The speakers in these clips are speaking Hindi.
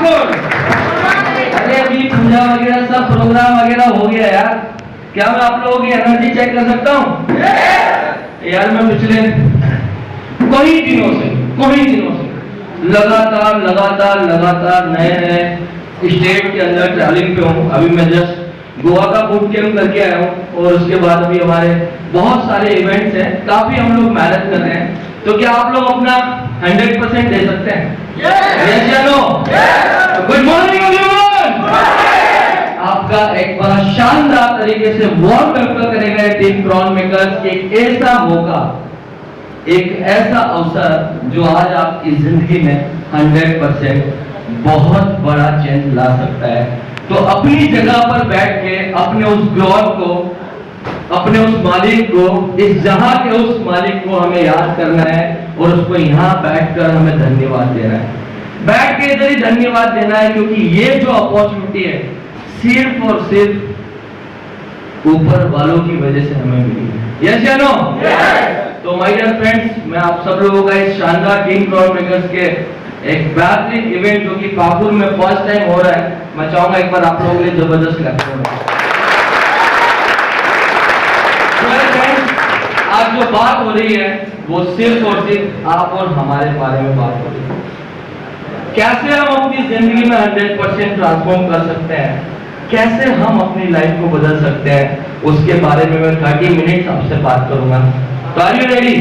ठाकुर। अरे अभी पूजा वगैरह सब प्रोग्राम वगैरह हो गया यार, क्या मैं आप लोगों की एनर्जी चेक कर सकता हूँ? यार मैं पिछले कई दिनों से लगातार नए स्टेट के अंदर ट्रैवलिंग पे हूँ। अभी मैं जस्ट गोवा का बूट कैंप करके आया हूँ और उसके बाद अभी हमारे बहुत सारे इवेंट्स हैं, काफी हम लोग मेहनत कर रहे हैं। तो क्या आप लोग अपना 100% दे सकते हैं? यस या नो? Good morning everyone. आपका एक बड़ा शानदार तरीके से वार्म वेलकम करेगा टीम क्रॉन मेकर्स। एक ऐसा मौका, एक ऐसा अवसर जो आज आपकी जिंदगी में 100% बहुत बड़ा चेंज ला सकता है। तो अपनी जगह पर बैठ के अपने उस गॉड को, अपने उस मालिक को, इस जहां के उस मालिक को हमें याद करना है और उसको यहाँ बैठकर हमें धन्यवाद देना है। बैठ के इधर ही धन्यवाद देना है, क्योंकि ये जो अपॉर्चुनिटी है सिर्फ और सिर्फ ऊपर वालों की वजह से हमें मिली है। यस या नो? तो माय डियर फ्रेंड्स, मैं आप सब लोगों का इस शानदार टीम क्रॉन मेकर्स के एक बेहतरीन इवेंट जो कि पाकुर में फर्स्ट टाइम हो रहा है, मैं चाहूंगा एक बार आप लोगों के लिए जबरदस्त क्लैप करो। आज जो बात हो रही है वो सिर्फ और सिर्फ आप और हमारे बारे में बात हो रही है। कैसे हम अपनी जिंदगी में 100% ट्रांसफॉर्म कर सकते हैं, कैसे हम अपनी लाइफ को बदल सकते हैं, उसके बारे में मैं 30 मिनट आपसे बात करूंगा। तो are you ready?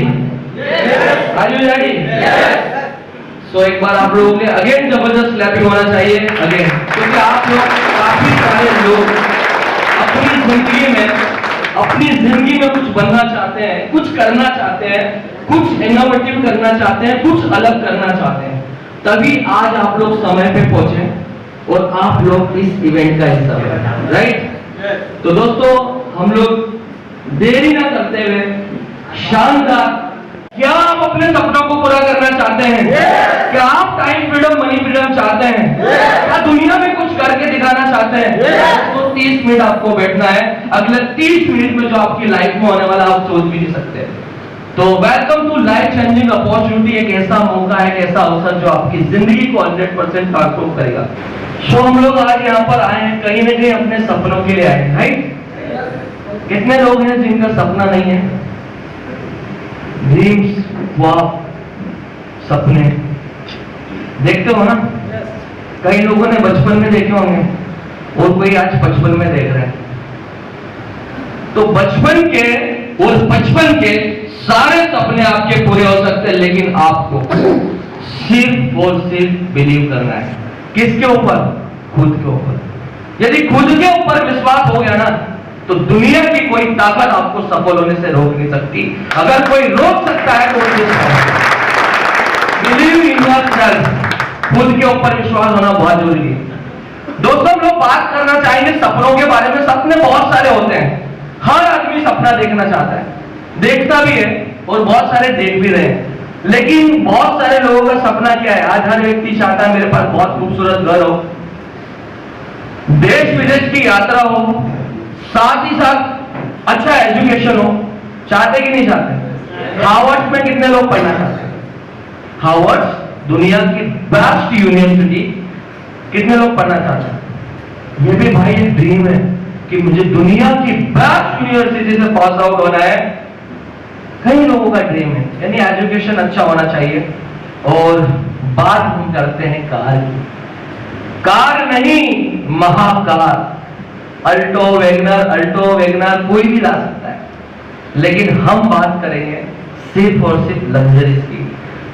Are you ready? So एक बार आप लोगों के अगेन जबरदस्त क्लैपिंग होना चाहिए अगेन, क्योंकि आप लोग, काफी सारे लोग अपनी जिंदगी में कुछ बनना चाहते हैं, कुछ करना चाहते हैं, कुछ इनोवेटिव करना चाहते हैं, कुछ अलग करना चाहते हैं। तभी आज आप लोग समय पे पहुंचे और आप लोग इस इवेंट का हिस्सा बने, राइट? तो दोस्तों, हम लोग देरी ना करते हुए शानदार, क्या आप अपने सपनों को पूरा करना चाहते हैं? क्या आप टाइम फ्रीडम, मनी फ्रीडम चाहते हैं? क्या दुनिया में कुछ करके दिखाना चाहते हैं? तो 30 मिनट आपको बैठना है। अगले 30 मिनट में जो आपकी लाइफ में होने वाला आप सोच भी नहीं सकते। तो welcome to life changing opportunity, एक ऐसा मौका है, एक ऐसा अवसर जो आपकी जिंदगी को 100% ट्रांसफॉर्म करेगा। तो हम लोग आज यहाँ पर आए हैं, कहीं ना कहीं अपने सपनों के लिए आए हैं, राइट? कितने लोग हैं जिनका सपना नहीं है? ड्रीम्स, ख्वाब, सपने देखते हो ना? कई लोगों ने बचपन में देखे होंगे और कोई आज 55 में देख रहे हैं। तो बचपन के सारे सपने आपके पूरे हो सकते हैं, लेकिन आपको सिर्फ और सिर्फ बिलीव करना है। किसके ऊपर? खुद के ऊपर। यदि खुद के ऊपर विश्वास हो गया ना, तो दुनिया की कोई ताकत आपको सफल होने से रोक नहीं सकती। अगर कोई रोक सकता है तो बिलीव इन योरसेल्फ। खुद के ऊपर विश्वास होना बहुत जरूरी है। दोस्तों, हम लोग बात करना चाहेंगे सपनों के बारे में। सपने बहुत सारे होते हैं, हर आदमी सपना देखना चाहता है, देखता भी है और बहुत सारे देख भी रहे हैं। लेकिन बहुत सारे लोगों का सपना क्या है? आज हर व्यक्ति चाहता है मेरे पास बहुत खूबसूरत घर हो, देश विदेश की यात्रा हो, साथ ही साथ अच्छा एजुकेशन हो। चाहते कि नहीं चाहते? हार्वर्ड में कितने लोग पढ़ना चाहते हैं? हार्वर्ड दुनिया की बेस्ट यूनिवर्सिटी, कितने लोग पढ़ना चाहते हैं? ये भी भाई एक ड्रीम है कि मुझे दुनिया की बेस्ट यूनिवर्सिटी से पास आउट होना है। कई लोगों का ड्रीम है, यानी एजुकेशन अच्छा होना चाहिए। और बात हम करते हैं कार की। कार नहीं, महाकार। अल्टो वैगनर कोई भी ला सकता है, लेकिन हम बात करेंगे सिर्फ और सिर्फ लग्जरीज की।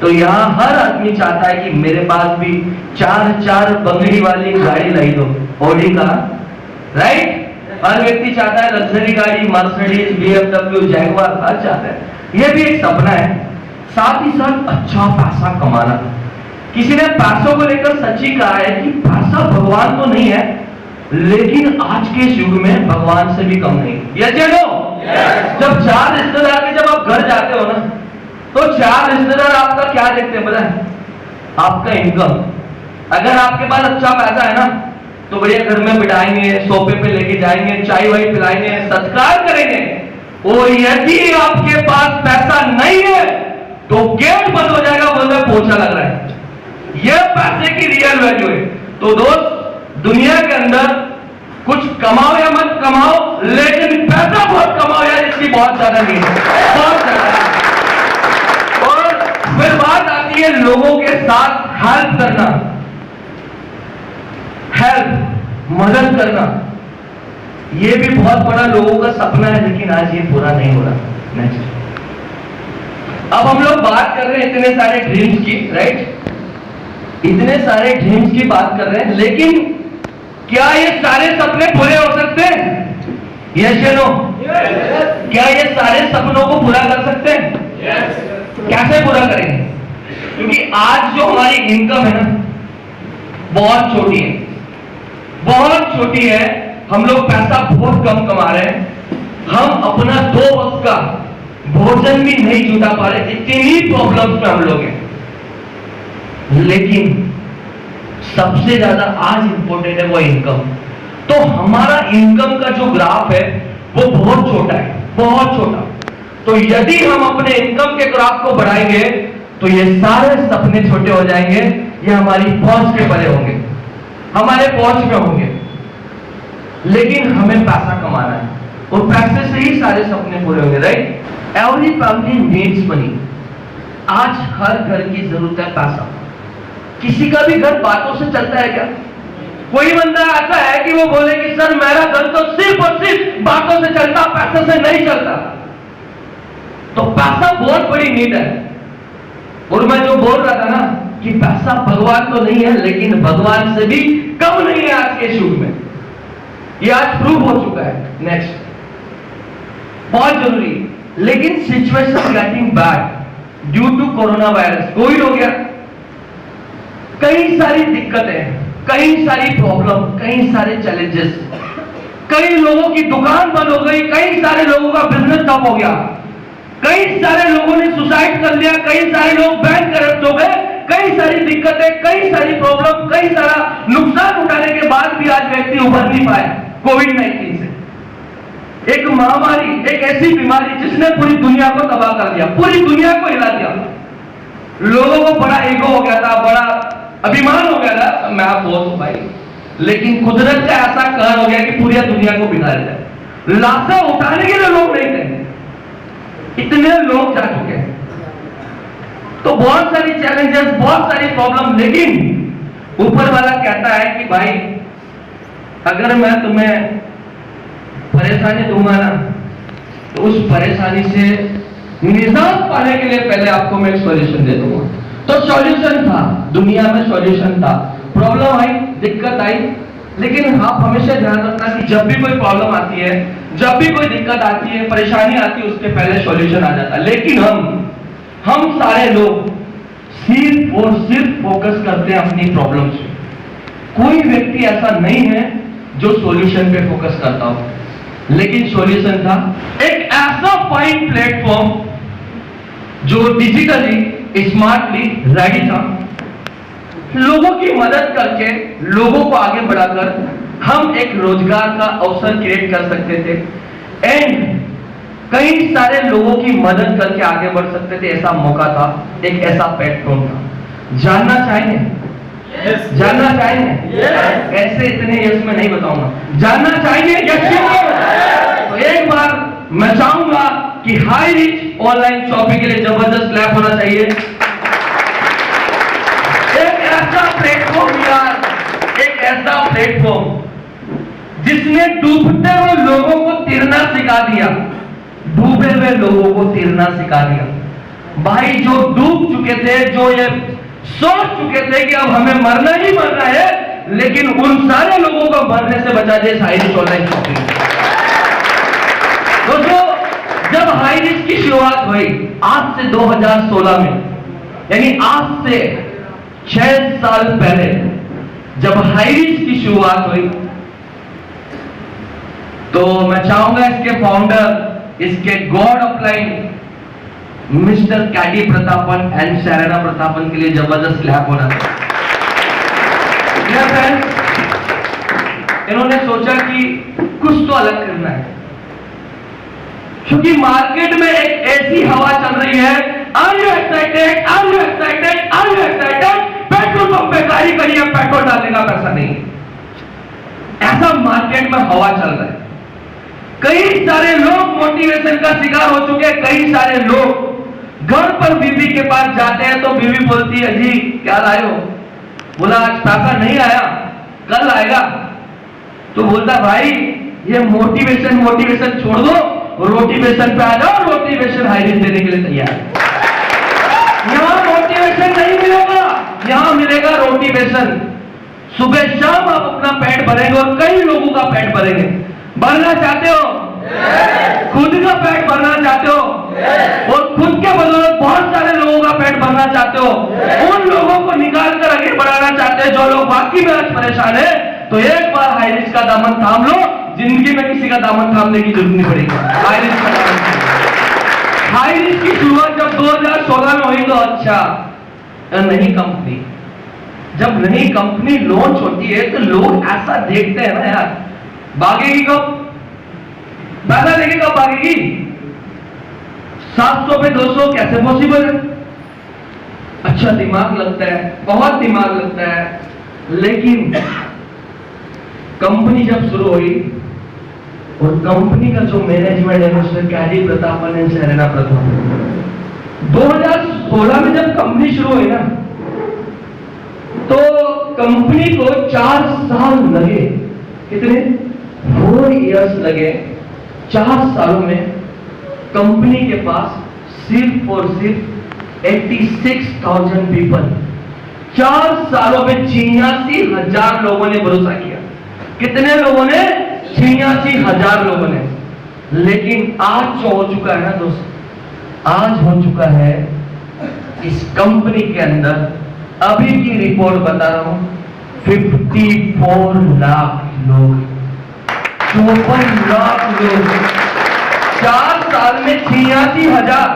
तो यहाँ हर आदमी चाहता है कि मेरे पास भी 4 बंगड़ी वाली गाड़ी लाई दो, ऑडी कार, राइट? हर व्यक्ति चाहता है लग्जरी गाड़ी, मर्सिडीज, BMW, जैगुआर, हर चाहता है। यह भी एक सपना है। साथ ही साथ अच्छा पैसा कमाना। किसी ने पैसों को लेकर सच्ची कहा है कि पैसा भगवान तो नहीं है, लेकिन आज के इस युग में भगवान से भी कम नहीं। यस या नो? जब 4 रिश्तेदार के जब आप घर जाते हो ना, तो 4 रिश्तेदार आपका क्या देखते हैं पता है? आपका इनकम। अगर आपके पास अच्छा पैसा है ना, तो बढ़िया घर में बिठाएंगे, सोफे पे लेके जाएंगे, चाय वाई पिलाएंगे, सत्कार करेंगे। और यदि आपके पास पैसा नहीं है तो गेट बंद हो जाएगा, बोल रहे पोछा लग रहा है। यह पैसे की रियल वैल्यू है। तो दोस्त, दुनिया के अंदर कुछ कमाओ या मत कमाओ, लेकिन पैसा बहुत कमाओ यार, इसकी बहुत ज्यादा नीड है, बहुत ज्यादा। और फिर बात आती है लोगों के साथ हेल्प करना, हेल्प, मदद करना। ये भी बहुत बड़ा लोगों का सपना है, लेकिन आज ये पूरा नहीं हो रहा। नेक्स्ट, अब हम लोग बात कर रहे हैं इतने सारे ड्रीम्स की, राइट? इतने सारे ड्रीम्स की बात कर रहे हैं, लेकिन क्या ये सारे सपने पूरे हो सकते हैं? यस या नो? क्या ये सारे सपनों को पूरा कर सकते हैं? कैसे पूरा करेंगे? क्योंकि आज जो हमारी इनकम है ना, बहुत छोटी है, बहुत छोटी है। हम लोग पैसा बहुत कम कमा रहे हैं, हम अपना 2 वक्त का भोजन भी नहीं जुटा पा रहे, इतनी प्रॉब्लम्स में हम लोग हैं। लेकिन सबसे ज्यादा आज इंपॉर्टेंट है वो इनकम। तो हमारा इनकम का जो ग्राफ है वो बहुत छोटा है, बहुत छोटा। तो यदि हम अपने इनकम के ग्राफ को बढ़ाएंगे तो ये सारे सपने छोटे हो जाएंगे, ये हमारी पहुंच के परे होंगे, हमारे पहुंच में होंगे। लेकिन हमें पैसा कमाना है और पैसे से ही सारे सपने पूरे होंगे, right? Every family needs money. आज हर घर की जरूरत है पैसा। किसी का भी घर बातों से चलता है क्या? कोई बंदा ऐसा है कि वो बोले कि सर मेरा घर तो सिर्फ और सिर्फ बातों से चलता, पैसे से नहीं चलता। तो पैसा बहुत बड़ी नीड है। और मैं जो बोल रहा था ना कि पैसा भगवान तो नहीं है, लेकिन भगवान से भी कम नहीं है आज के युग में, ये आज प्रूव हो चुका है। नेक्स्ट, बहुत जरूरी, लेकिन situation getting bad due to corona virus. Covid हो गया, कई सारी दिक्कतें, कई सारी प्रॉब्लम, कई सारे चैलेंजेस, कई लोगों की दुकान बंद हो गई, कई सारे लोगों का बिजनेस ठप हो गया, कई सारे लोगों ने सुसाइड कर लिया, कई सारे लोग बैंक करप्ट हो गए, कई सारी दिक्कतें, कई सारी प्रॉब्लम, कई सारा नुकसान उठाने के बाद भी आज व्यक्ति उभर नहीं पाए कोविड-19 से। एक महामारी, एक ऐसी बीमारी जिसने पूरी दुनिया को तबाह कर दिया, पूरी दुनिया को हिला दिया। लोगों को बड़ा ईगो हो गया था, बड़ा अभिमान हो गया था, मैं आप बोल भाई, लेकिन कुदरत का ऐसा कहर हो गया कि पूरी दुनिया को बिगाड़ दिया। लाशें उठाने के लिए लोग नहीं थे, इतने लोग जा चुके हैं। तो बहुत सारी चैलेंजेस, बहुत सारी प्रॉब्लम, लेकिन ऊपर वाला कहता है कि भाई अगर मैं तुम्हें परेशानी दूंगा ना, तो उस परेशानी से निजात पाने के लिए पहले आपको मैं एक सॉल्यूशन दे दूंगा। तो सॉल्यूशन था, दुनिया में सॉल्यूशन था। प्रॉब्लम आई, दिक्कत आई, लेकिन आप हमेशा ध्यान रखना कि जब भी कोई प्रॉब्लम आती है, जब भी कोई दिक्कत आती है, परेशानी आती है, उसके पहले सॉल्यूशन आ जाता है। लेकिन हम सारे लोग सिर्फ और सिर्फ फोकस करते हैं अपनी प्रॉब्लम्स पे। कोई व्यक्ति ऐसा नहीं है जो सॉल्यूशन पे फोकस करता हो। लेकिन सॉल्यूशन था एक ऐसा फाइन प्लेटफॉर्म जो डिजिटली स्मार्टली रेडी था, लोगों की मदद करके, लोगों को आगे बढ़ाकर हम एक रोजगार का अवसर क्रिएट कर सकते थे एंड कई सारे लोगों की मदद करके आगे बढ़ सकते थे। ऐसा मौका था, एक ऐसा प्लेटफॉर्म था। जानना चाहेंगे? yes. जानना चाहेंगे? yes. ऐसे इतने यस में नहीं बताऊंगा, जानना चाहेंगे? yes. तो एक बार मैं चाहूंगा कि हाई रिच ऑनलाइन शॉपिंग के लिए जबरदस्त क्लैप होना चाहिए। एक ऐसा प्लेटफॉर्म यार, एक ऐसा प्लेटफॉर्म जिसने डूबते हुए लोगों को तैरना सिखा दिया, डूबे हुए लोगों को तैरना सिखा दिया। भाई जो डूब चुके थे, जो ये सोच चुके थे कि अब हमें मरना ही मरना है, लेकिन उन सारे लोगों को मरने से बचा दिया हाई रिच ऑनलाइन शॉपिंग। तो जो जब हाई रिच की शुरुआत हुई आज से 2016 में, यानी आज से 6 साल पहले जब हाई रिच की शुरुआत हुई, तो मैं चाहूंगा इसके फाउंडर, इसके god upline mister Kaddy Prathapan and Sharana Prathapan के लिए जबरदस्त क्लैप होना था। इन्होंने सोचा कि कुछ तो अलग करना है, क्योंकि मार्केट में एक ऐसी हवा चल रही है। Are you excited? Are you excited? Are you excited? Petrol pump पे गाड़ी करिए, पेट्रोल डालने का पैसा सारे लोग मोटिवेशन का शिकार हो चुके हैं। कई सारे लोग घर पर बीवी के पास जाते हैं तो बीवी बोलती है, जी क्या लाए हो? बोला आज पैसा नहीं आया, कल आएगा। तो बोलता भाई ये मोटिवेशन छोड़ दो, रोटिवेशन पे आ जाओ, रोटिवेशन हाईरिज देने के लिए तैयार है। यहां मोटिवेशन नहीं मिलेगा, यहां मिलेगा रोटिवेशन। सुबह शाम आप अपना पेट भरेंगे और कई लोगों का पेट भरेंगे। भरना चाहते हो? खुद का पेट भरना चाहते हो और खुद के बदौलत बहुत सारे लोगों का पेट भरना चाहते हो, उन लोगों को निकाल कर आगे बढ़ाना चाहते हैं जो लोग बाकी में आज परेशान है, तो एक बार हाईरिज का दामन थाम लो। जिंदगी में किसी का दामन थामने की जरूरत नहीं पड़ेगी। हाईरिज का दामन, हाईरिज की शुरुआत जब 2016 में हुई तो अच्छा नई कंपनी, जब नई कंपनी लॉन्च होती है तो लोग ऐसा देखते हैं ना यार, भागेगी कब, पैसा लेके कब भागेगी? 700 पे 200 कैसे पॉसिबल है? अच्छा दिमाग लगता है, बहुत दिमाग लगता है। लेकिन कंपनी जब शुरू हुई और कंपनी का जो मैनेजमेंट है mister carry Prathapan and Serena प्रथम, 2016 में जब कंपनी शुरू हुई ना तो कंपनी को 4 साल लगे। कितने? 4 इयर्स लगे। 4 सालों में कंपनी के पास सिर्फ और सिर्फ 86,000 पीपल, 4 सालों में 86,000 लोगों ने भरोसा किया। कितने लोगों ने? 86,000 लोगों ने। लेकिन आज जो हो चुका है ना दोस्तों, आज हो चुका है इस कंपनी के अंदर, अभी की रिपोर्ट बता रहा हूं, 54 लाख लोग, 54 लाख लोग 4 साल में 86,000।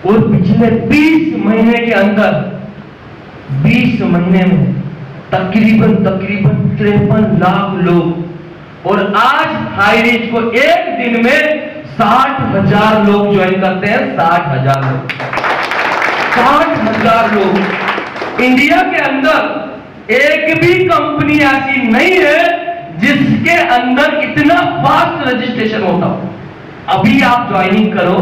और पिछले 20 महीने के अंदर, 20 महीने में तकरीबन 53 लाख लोग। और आज हाईरिज को एक दिन में 60,000 लोग ज्वाइन करते हैं। 60,000 लोग, 60,000 लोग। इंडिया के अंदर एक भी कंपनी ऐसी नहीं है जिसके अंदर इतना फास्ट रजिस्ट्रेशन होता हो। अभी आप ज्वाइनिंग करो,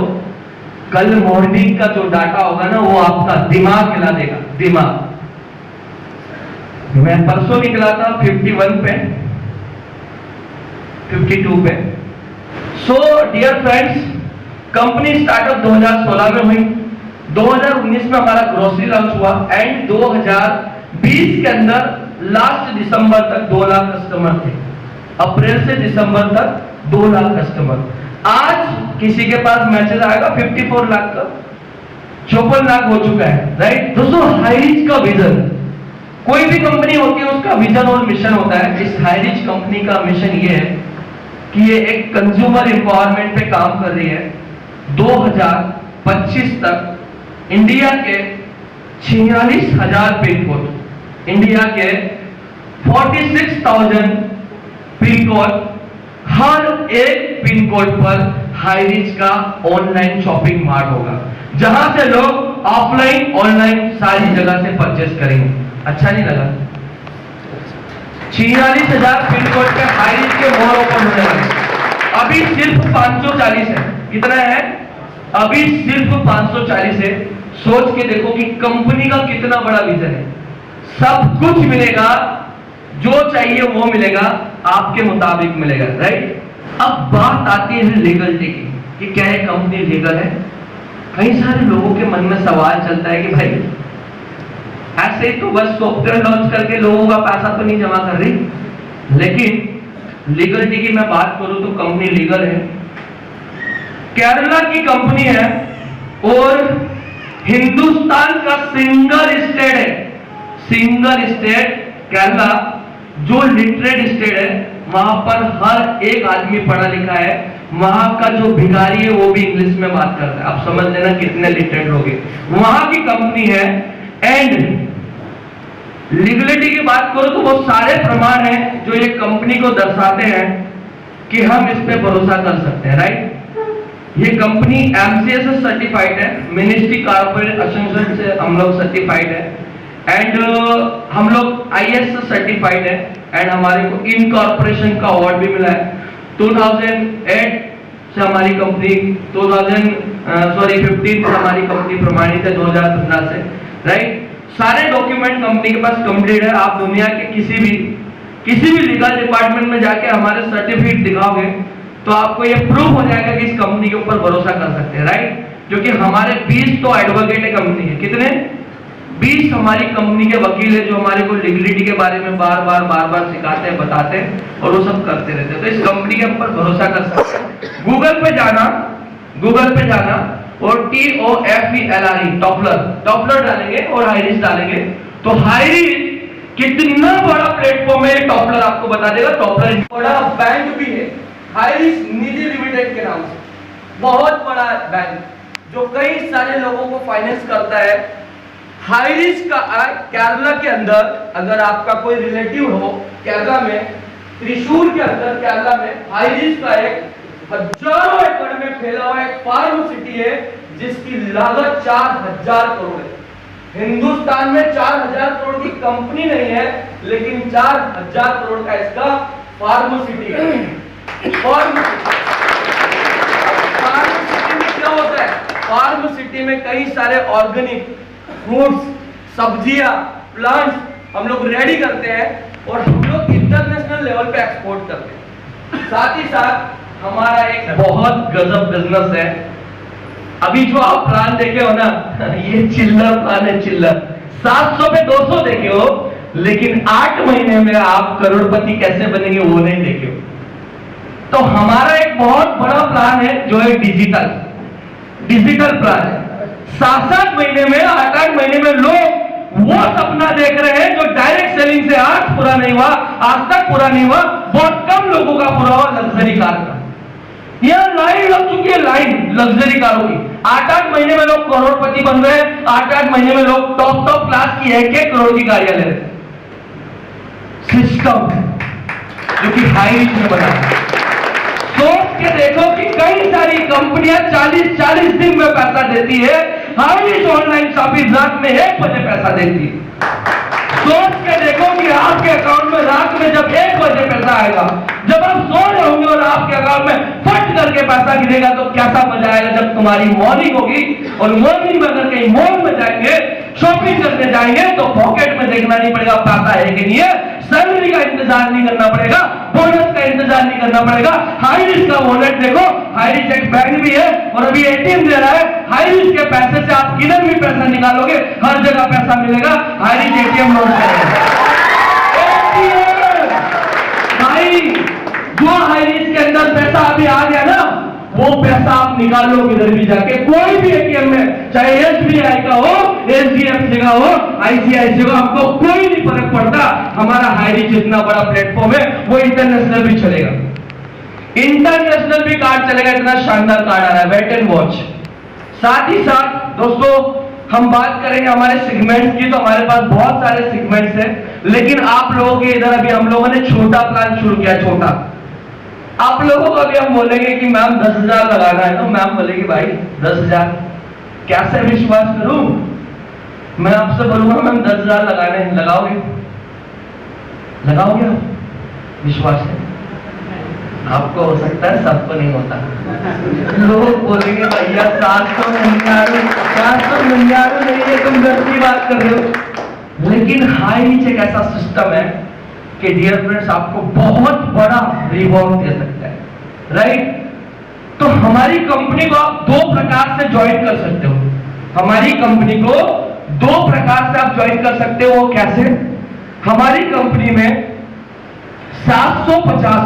कल मॉर्निंग का जो डाटा होगा ना वो आपका दिमाग हिला देगा। दिमाग, मैं परसों निकला था 51 पे, 52 पे। So dear friends, company startup 2016 में हुई, 2019 में हमारा ग्रोसरी लॉन्च हुआ एंड 2020 के अंदर लास्ट दिसंबर तक 2 लाख कस्टमर थे। अप्रैल से दिसंबर तक 2 लाख कस्टमर। आज किसी के पास मैसेज आएगा 54 लाख का, 54 लाख हो चुका है। राइट दोस्तों, हाईरिज का विजन, कोई भी कंपनी होती है उसका विजन और मिशन होता है। इस हाईरिज कंपनी का मिशन ये है कि ये एक कंज्यूमर एम्पावरमेंट पे काम कर रही है। 2025 तक इंडिया के 46,000 पिन कोड, इंडिया के 46,000 पिन कोड, हर एक पिन कोड पर हाईरिज का ऑनलाइन शॉपिंग मार्ट होगा, जहां से लोग ऑफलाइन ऑनलाइन सारी जगह से परचेस करेंगे। अच्छा नहीं लगा? 46,000 पिन कोड पे हाईरिज के मॉल ओपन होने वाले। अभी सिर्फ 540 है। कितना है? अभी सिर्फ 540 है। सोच के देखो कि कंपनी का कितना बड़ा विजन है। सब कुछ मिलेगा, जो चाहिए वो मिलेगा, आपके मुताबिक मिलेगा। राइट? अब बात आती है लीगलिटी की कि क्या ये कंपनी लीगल है। कई सारे लोगों के मन में सवाल चलता है कि भाई ऐसे ही तो बस सॉफ्टवेयर लॉन्च करके लोगों का पैसा तो नहीं जमा कर रही। लेकिन लीगलिटी की मैं बात करूं तो कंपनी लीगल है, केरला की कंपनी है और हिंदुस्तान का सिंगल स्टेट है, सिंगल स्टेट केरला, जो लिटरेट स्टेट है, वहां पर हर एक आदमी पढ़ा लिखा है। वहां का जो भिखारी है वो भी इंग्लिश में बात करता है। आप समझ लेना कितने लिटरेट लोग हैं। वहां की कंपनी है एंड लीगलिटी की बात करो तो वो सारे प्रमाण हैं जो ये कंपनी को दर्शाते हैं कि हम इस पे भरोसा कर सकते हैं। राइट? ये कंपनी एमसीए से सर्टिफाइड है, मिनिस्ट्री कॉर्पोरेट एसोसिएशन से हम लोग सर्टिफाइड है एंड हम लोग आईएएस से सर्टिफाइड है एंड हमारे को इनकॉर्पोरेशन का अवार्ड भी मिला है। 2008 से हमारी कंपनी 15 से हमारी कंपनी प्रमाणित है, 2015 से, राइट। सारे डॉक्यूमेंट कंपनी के पास कंप्लीट है। आप दुनिया के किसी भी लीगल डिपार्टमेंट में जाके हमारे सर्टिफिकेट दिखाओगे तो आपको ये प्रूव हो जाएगा कि इस कंपनी के ऊपर भरोसा कर सकते हैं, राइट। क्योंकि हमारे 20 तो एडवोकेट है कंपनी के, कितने 20 हमारी कंपनी के वकील है जो हमारे को लीगलिटी के बारे में बार बार सिखाते हैं, बताते हैं और वो सब करते रहते हैं। तो इस कंपनी के ऊपर भरोसा कर सकते हैं। गूगल पे जाना और TOFFLRE टॉपलर डालेंगे और हाइरिस डालेंगे तो हाइरिस कितना बड़ा प्लेटफॉर्म है, टॉपलर आपको बता देगा। टॉपलर बड़ा बैंक भी है, हाइरिस निधि लिमिटेड के नाम से, बहुत बड़ा बैंक जो कई सारे लोगों को फाइनेंस करता है। हाइरिस का केरला के अंदर, अगर आपका कोई रिलेटिव हो केरला में, त्रिशूर के अंदर केरला में, हाइरिस का एक हजारों एकड़ में फैला हुआ एक फार्म सिटी है जिसकी लागत 4000 करोड़ है। हिंदुस्तान में 4000 करोड़ की कंपनी नहीं है, लेकिन 4000 करोड़ का इसका फार्म सिटी है। फार्म सिटी में क्या होता है? फार्म सिटी में कई सारे ऑर्गेनिक फ्रूट्स, सब्जियां, प्लांट्स हम लोग रेडी करते हैं और हम लोग इंटरनेशनल लेवल पे एक्सपोर्ट करते हैं। साथ ही साथ हमारा एक बहुत गजब बिजनेस है। अभी जो आप प्लान देखे हो ना, ये चिल्लर प्लान है, चिल्लर 700 पे 200 देखे हो, लेकिन 8 महीने में आप करोड़पति कैसे बनेंगे वो नहीं देखे हो। तो हमारा एक बहुत बड़ा प्लान है जो है डिजिटल प्लान है। 7-7 महीने में, 8-8 महीने में लोग वो सपना देख रहे हैं जो डायरेक्ट सेलिंग से आज पूरा नहीं हुआ, आज तक पूरा नहीं हुआ, बहुत कम लोगों का पूरा हुआ, लग्जरी कार का। यह लाइन लग चुकी है, लाइन लग्जरी कारों की। 8-8 महीने में लोग करोड़पति बन रहे हैं, 8-8 महीने में लोग टॉप क्लास की 1-1 करोड़ की गाड़ियां ले रहे हैं। सिस्टम जो कि हाइरिस में बना है। सोच के देखो कि कई सारी कंपनियां 40-40 दिन में पैसा देती है, हाइरिस ऑनलाइन शॉपिंग रात में 1 बजे पैसा देती है। सोच के देखो कि आपके अकाउंट में रात में जब 1 बजे पैसा आएगा, जब आप सो रहे होंगे और आपके अकाउंट में फट करके पैसा गिरेगा तो कैसा मजा आएगा जब तुम्हारी मॉर्निंग होगी। और मॉर्निंग में अगर कहीं मॉल में जाएंगे, शॉपिंग करने जाएंगे तो पॉकेट में देखना नहीं पड़ेगा पैसा है कि नहीं है, सैलरी का इंतजार नहीं करना पड़ेगा, बोनस का इंतजार नहीं करना पड़ेगा। हाइरिस का वॉलेट देखो, हाइरिस एक बैंक भी है और अभी एटीएम दे रहा है। हाइरिस के पैसे से आप किधर भी पैसा निकालोगे, हर जगह पैसा मिलेगा। हाइरिस एटीएम लॉन्च करेगा। भाई जो हाइरिस के अंदर पैसा अभी आ गया ना, वो पैसा आप निकाल लो किधर भी जाके, कोई भी एटीएम में, चाहे SBI का हो, HDFC का हो, ICICI का, आपको कोई नहीं फर्क पड़ता। हमारा हाइरिस जितना बड़ा प्लेटफॉर्म है वो इंटरनेशनल भी चलेगा, इंटरनेशनल भी कार्ड चलेगा। इतना शानदार कार्ड आ रहा है, वेट एंड वॉच। साथ ही साथ दोस्तों हम बात करेंगे हमारे सेगमेंट की, तो हमारे पास बहुत सारे सेगमेंट्स हैं, लेकिन आप लोगों के इधर अभी हम लोगों ने छोटा प्लान शुरू किया, छोटा। आप लोगों को अभी हम बोलेंगे कि मैम 10,000 लगाना है, तो मैम बोलेगी भाई 10,000 कैसे विश्वास करूं? मैं आपसे बोलूंगा मैम 10,000 लगाने हैं, लगाओगे आप? विश्वास है आपको? हो सकता है, सबको नहीं होता। लोग बोलेंगे भैया 799 नहीं है, तुम गलती बात कर रहे हो। लेकिन हाइरिस एक ऐसा सिस्टम है कि डियर फ्रेंड्स आपको बहुत बड़ा रिवॉर्ड दे सकता है, राइट। तो हमारी कंपनी को आप 2 प्रकार से ज्वाइन कर सकते हो। हमारी कंपनी को 2 प्रकार से आप ज्वाइन कर सकते हो। वो कैसे? हमारी कंपनी में 750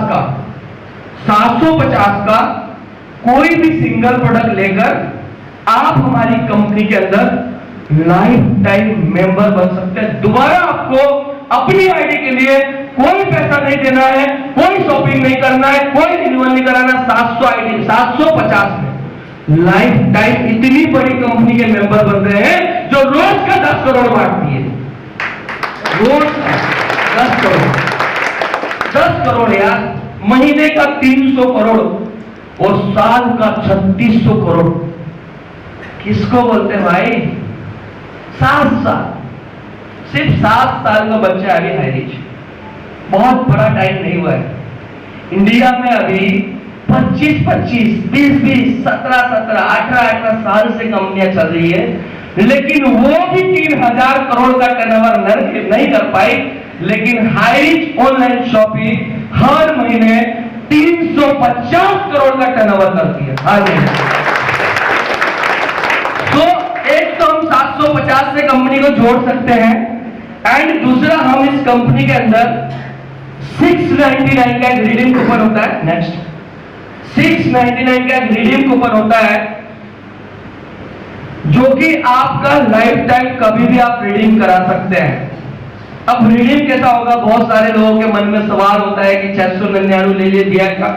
का कोई भी सिंगल प्रोडक्ट लेकर आप हमारी कंपनी के अंदर लाइफ टाइम मेंबर बन सकते हैं। दोबारा आपको अपनी आईडी के लिए कोई पैसा नहीं देना है, कोई शॉपिंग नहीं करना है, कोई रिन्यूअल नहीं कराना। 750 में लाइफ टाइम इतनी बड़ी कंपनी के मेंबर बन रहे हैं जो रोज का 10 करोड़ बांटती है। रोज 10 करोड़ यार, महीने का 300 करोड़ और साल का 3600 करोड़। किसको बोलते हैं भाई? 7 साल, सिर्फ 7 साल का बच्चा अभी हाइरिस, बहुत बड़ा टाइम नहीं हुआ है। इंडिया में अभी 25-25, 20-20, 17-17, 18-18 साल से कंपनियां चल रही है, लेकिन वो भी 3000 करोड़ का टर्नओवर नहीं कर पाई। लेकिन हाईरिच ऑनलाइन शॉपिंग हर महीने 350 करोड़ का टर्नओवर करती है। हाँ जी। तो एक तो हम 750 से कंपनी को जोड़ सकते हैं, एंड दूसरा हम इस कंपनी के अंदर 699 का एक रिडीम कूपन होता है। नेक्स्ट, 699 का एक रिडीम कूपन होता है जो कि आपका लाइफ टाइम कभी भी आप रिडीम करा सकते हैं। अब रिडीम कैसा होगा? बहुत सारे लोगों के मन में सवाल होता है कि 699 ले लिए दिया क्या?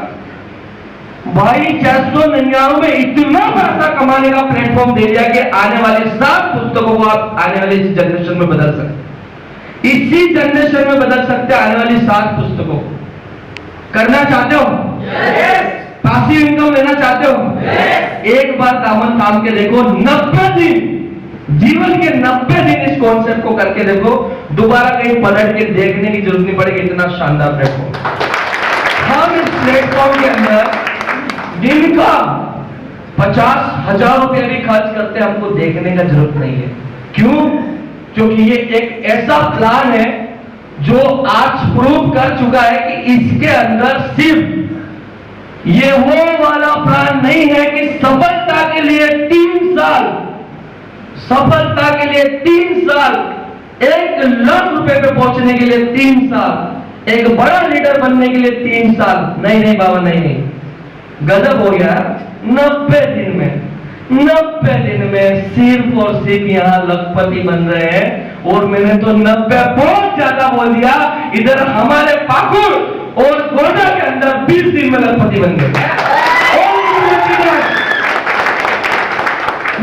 भाई 699 में इतना पैसा कमाने का प्लेटफॉर्म दे दिया कि आने वाली 7 पुस्तकों को आप आने वाली इस जनरेशन में बदल सकते, इसी जनरेशन में बदल सकते हैं। आने वाली 7 पुस्तकों करना चाहते हो? पैसिव इनकम लेना चाहते हो? एक बार दामन थाम के देखो, 90 दिन, जीवन के 90 दिन इस कॉन्सेप्ट को करके देखो, दोबारा कहीं पलट के देखने की जरूरत नहीं पड़ेगी। इतना शानदार प्लेटफॉर्म। हम इस प्लेटफॉर्म के अंदर दिन का 50,000 रुपए भी खर्च करते, हमको देखने का जरूरत नहीं है। क्यों? क्योंकि ये एक ऐसा प्लान है जो आज प्रूव कर चुका है कि इसके अंदर सिर्फ ये वो वाला प्लान नहीं है कि सफलता के लिए 3 साल, सफलता के लिए 3 साल, 1 लाख रुपए पे पहुंचने के लिए 3 साल, एक बड़ा लीडर बनने के लिए 3 साल। नहीं नहीं बाबा, नहीं नहीं, गजब हो गया। 90 दिन में, 90 दिन में सिर्फ और सिर्फ यहां लखपति बन रहे हैं। और मैंने तो 90 बहुत ज्यादा बोल दिया। इधर हमारे पाकुड़ और गोंडा के अंदर 20 दिन में लखपति बन गए।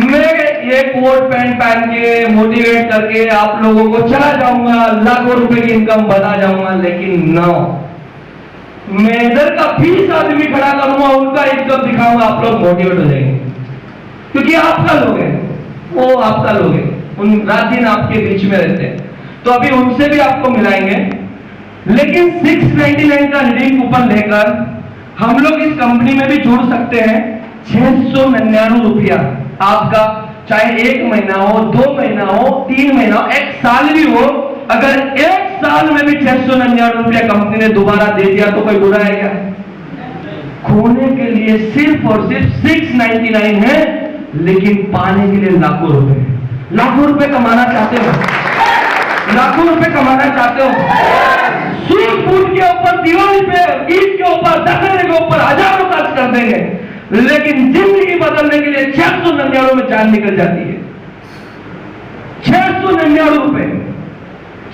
मैं ये कोट पैंट पहन के मोटिवेट करके आप लोगों को चला जाऊंगा, लाखों रुपए की इनकम बना जाऊंगा, लेकिन नो, मैं इधर का 20 आदमी खड़ा करूंगा, उनका इनकम दिखाऊंगा, आप लोग मोटिवेट हो जाएंगे। क्योंकि आपका लोग है, वो आपका लोग है, उन रात दिन आपके बीच में रहते हैं, तो अभी उनसे भी आपको मिलाएंगे। लेकिन 699 का रिडीम कूपन लेकर हम लोग इस कंपनी में भी जुड़ सकते हैं। 699 रुपया आपका, चाहे 1 महीना हो, 2 महीना हो, 3 महीना हो, 1 साल भी हो, अगर 1 साल में भी 699 रुपया कंपनी ने दोबारा दे दिया तो कोई बुरा है क्या? खोने के लिए सिर्फ और सिर्फ 699 है, लेकिन पाने के लिए लाखों रुपए। लाखों रुपए कमाना चाहते हो? लाखों रुपए कमाना चाहते हो? सूट बूट के ऊपर, दिवाली पे, ईद के ऊपर, दशहरे के ऊपर हजारों खर्च कर देंगे, लेकिन जिंदगी बदलने के लिए 699 में जान निकल जाती है। 699 रुपए।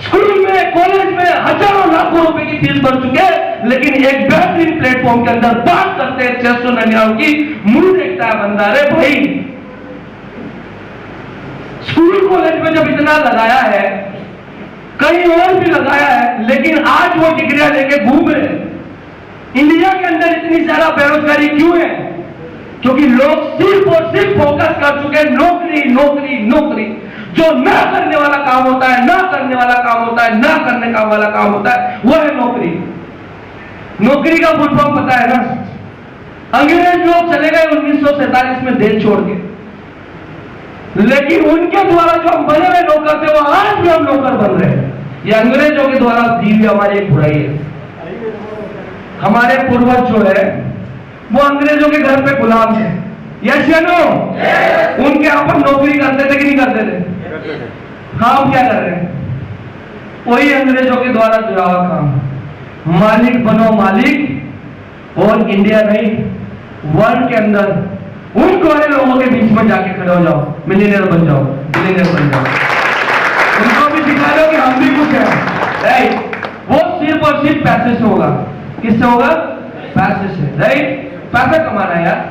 स्कूल में, कॉलेज में हजारों लाखों रुपए की फीस भर चुके हैं, लेकिन एक बेहतरीन प्लेटफॉर्म के अंदर बात करते हैं 699 की। मुंह देखता है बंदा, अरे भाई स्कूल कॉलेज में जब इतना लगाया है, कहीं और भी लगाया है, लेकिन आज वो डिग्रियां लेके घूम रहे हैं। इंडिया के अंदर इतनी ज्यादा बेरोजगारी क्यों है? क्योंकि लोग सिर्फ और सिर्फ फोकस कर चुके हैं नौकरी नौकरी नौकरी। जो ना करने वाला काम होता है, ना करने वाला काम होता है, ना करने का वाला काम होता है, वो है नौकरी। नौकरी का फुल फॉर्म पता है ना? अंग्रेज लोग चले गए 1947 में देश छोड़ के, लेकिन उनके द्वारा जो हम बने हुए नौकर थे, वो आज भी हम नौकर बन रहे हैं। ये अंग्रेजों के द्वारा दी हुई हमारी एक बुराई है। हमारे पूर्वज जो है वो अंग्रेजों के घर पे गुलाम थे, यस या नो? उनके यहां पर नौकरी करते थे कि नहीं करते थे? हाँ, हम क्या कर रहे हैं? वही अंग्रेजों के द्वारा जुड़ा हुआ काम। मालिक बनो मालिक, और इंडिया नहीं, वर्ल्ड के अंदर उन वाले लोगों के बीच में जाके खड़े हो जाओ, मिलियनेयर बन जाओ, बिलियनेयर बन जाओ। उनको भी दिखा दो कि हम भी कुछ है, राइट? वो सिर्फ और सिर्फ पैसे से होगा। किससे होगा? पैसे से, राइट? पैसा कमाना है यार।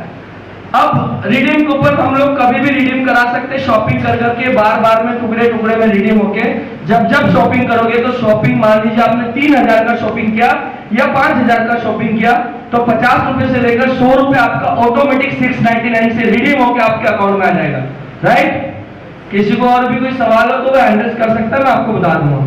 अब रिडीम कूपन हम लोग कभी भी रिडीम करा सकते, शॉपिंग कर करके, बार बार में, टुकड़े टुकड़े में रिडीम होके। जब जब शॉपिंग करोगे तो शॉपिंग, मान लीजिए आपने 3000 का शॉपिंग किया या 5000 का शॉपिंग किया, तो 50 रुपए से लेकर 100 रुपए आपका ऑटोमेटिक 699 से रिडीम होकर आपके अकाउंट में आ जाएगा, राइट? किसी को और भी कोई सवाल हो तो वो एड्रेस कर सकता है, मैं आपको बता दूंगा।